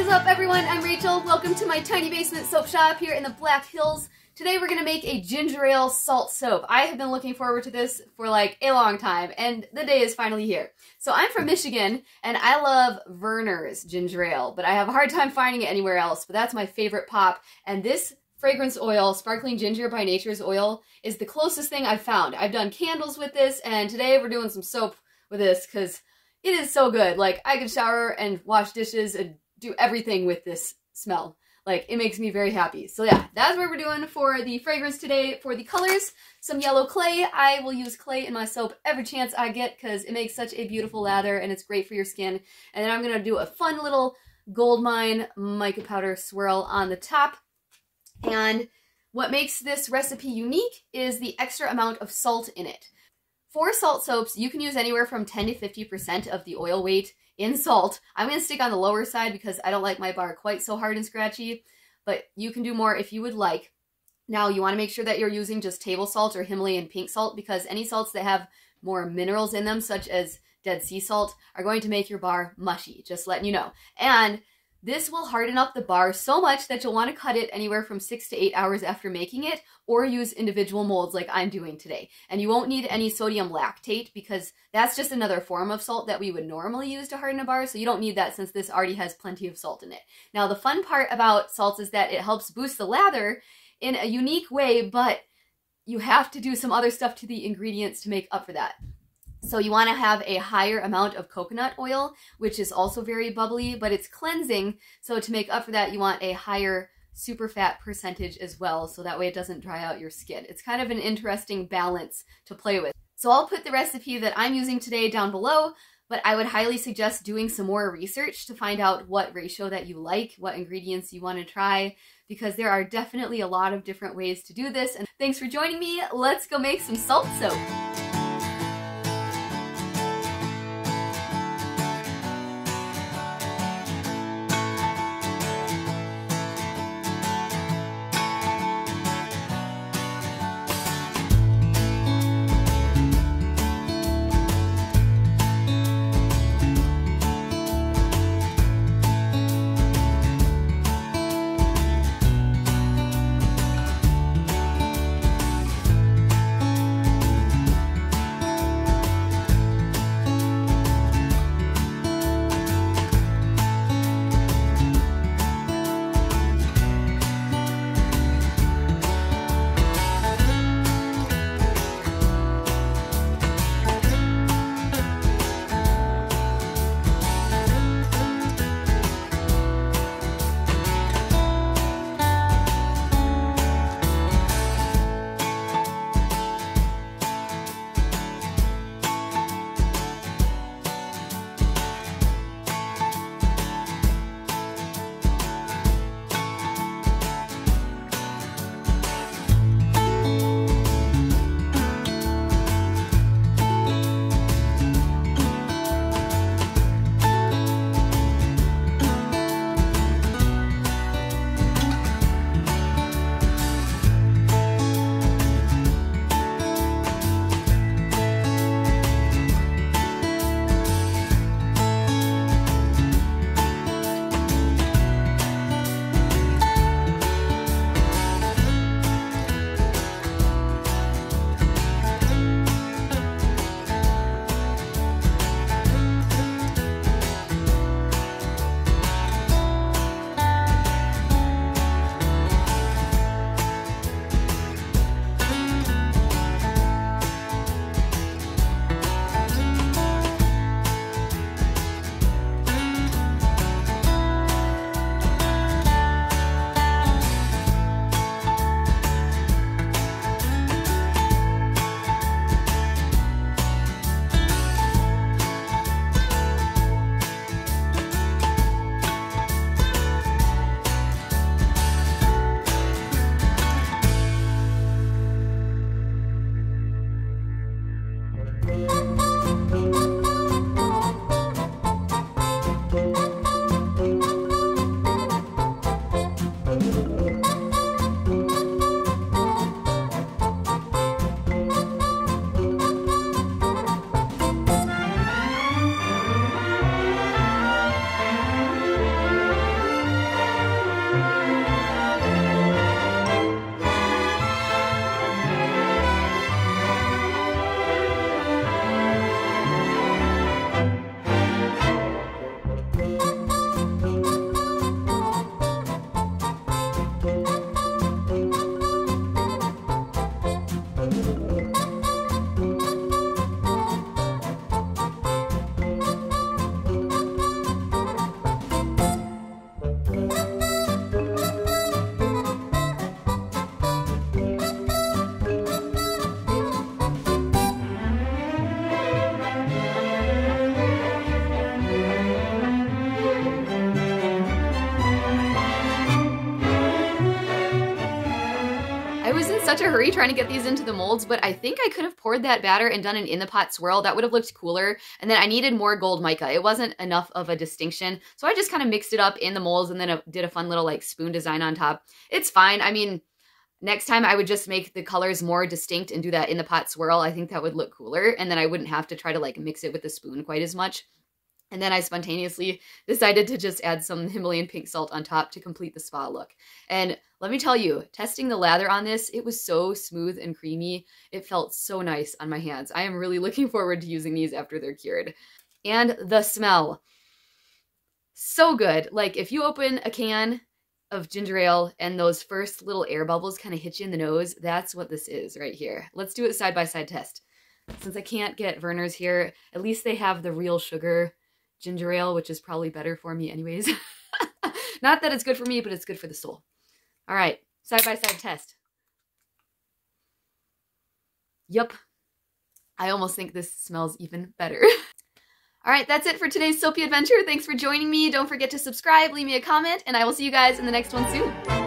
What is up, everyone? I'm Rachel. Welcome to my tiny basement soap shop here in the Black Hills. Today we're going to make a ginger ale salt soap. I have been looking forward to this for like a long time, and the day is finally here. So I'm from Michigan, and I love Verner's ginger ale, but I have a hard time finding it anywhere else, but that's my favorite pop. And this fragrance oil, Sparkling Ginger by Nature's Oil, is the closest thing I've found. I've done candles with this, and today we're doing some soap with this because it is so good. Like, I could shower and wash dishes and do everything with this smell. Like, it makes me very happy. So yeah, that's what we're doing for the fragrance today. For the colors, some yellow clay. I will use clay in my soap every chance I get because it makes such a beautiful lather and it's great for your skin. And then I'm going to do a fun little gold mine mica powder swirl on the top. And what makes this recipe unique is the extra amount of salt in it. For salt soaps, you can use anywhere from 10 to 50% of the oil weight in salt. I'm going to stick on the lower side because I don't like my bar quite so hard and scratchy, but you can do more if you would like. Now, you want to make sure that you're using just table salt or Himalayan pink salt because any salts that have more minerals in them, such as Dead Sea salt, are going to make your bar mushy, just letting you know. And this will harden up the bar so much that you'll want to cut it anywhere from 6 to 8 hours after making it, or use individual molds like I'm doing today. And you won't need any sodium lactate because that's just another form of salt that we would normally use to harden a bar, so you don't need that since this already has plenty of salt in it. Now, the fun part about salts is that it helps boost the lather in a unique way, but you have to do some other stuff to the ingredients to make up for that. So you want to have a higher amount of coconut oil, which is also very bubbly, but it's cleansing. So to make up for that, you want a higher superfat percentage as well, so that way it doesn't dry out your skin. It's kind of an interesting balance to play with. So I'll put the recipe that I'm using today down below, but I would highly suggest doing some more research to find out what ratio that you like, what ingredients you want to try, because there are definitely a lot of different ways to do this. And thanks for joining me. Let's go make some salt soap. such a hurry trying to get these into the molds, but I think I could have poured that batter and done an in the pot swirl. That would have looked cooler. And then I needed more gold mica. It wasn't enough of a distinction. So I just kind of mixed it up in the molds and then did a fun little like spoon design on top. It's fine. I mean, next time I would just make the colors more distinct and do that in the pot swirl. I think that would look cooler. And then I wouldn't have to try to like mix it with the spoon quite as much. And then I spontaneously decided to just add some Himalayan pink salt on top to complete the spa look. And let me tell you, testing the lather on this, it was so smooth and creamy. It felt so nice on my hands. I am really looking forward to using these after they're cured. And the smell, so good. Like if you open a can of ginger ale and those first little air bubbles kind of hit you in the nose, that's what this is right here. Let's do a side-by-side test. Since I can't get Verner's here, at least they have the real sugar ginger ale, which is probably better for me anyways. Not that it's good for me, but it's good for the soul. All right, side-by-side test. Yup. I almost think this smells even better. All right, that's it for today's soapy adventure. Thanks for joining me. Don't forget to subscribe, leave me a comment, and I will see you guys in the next one soon.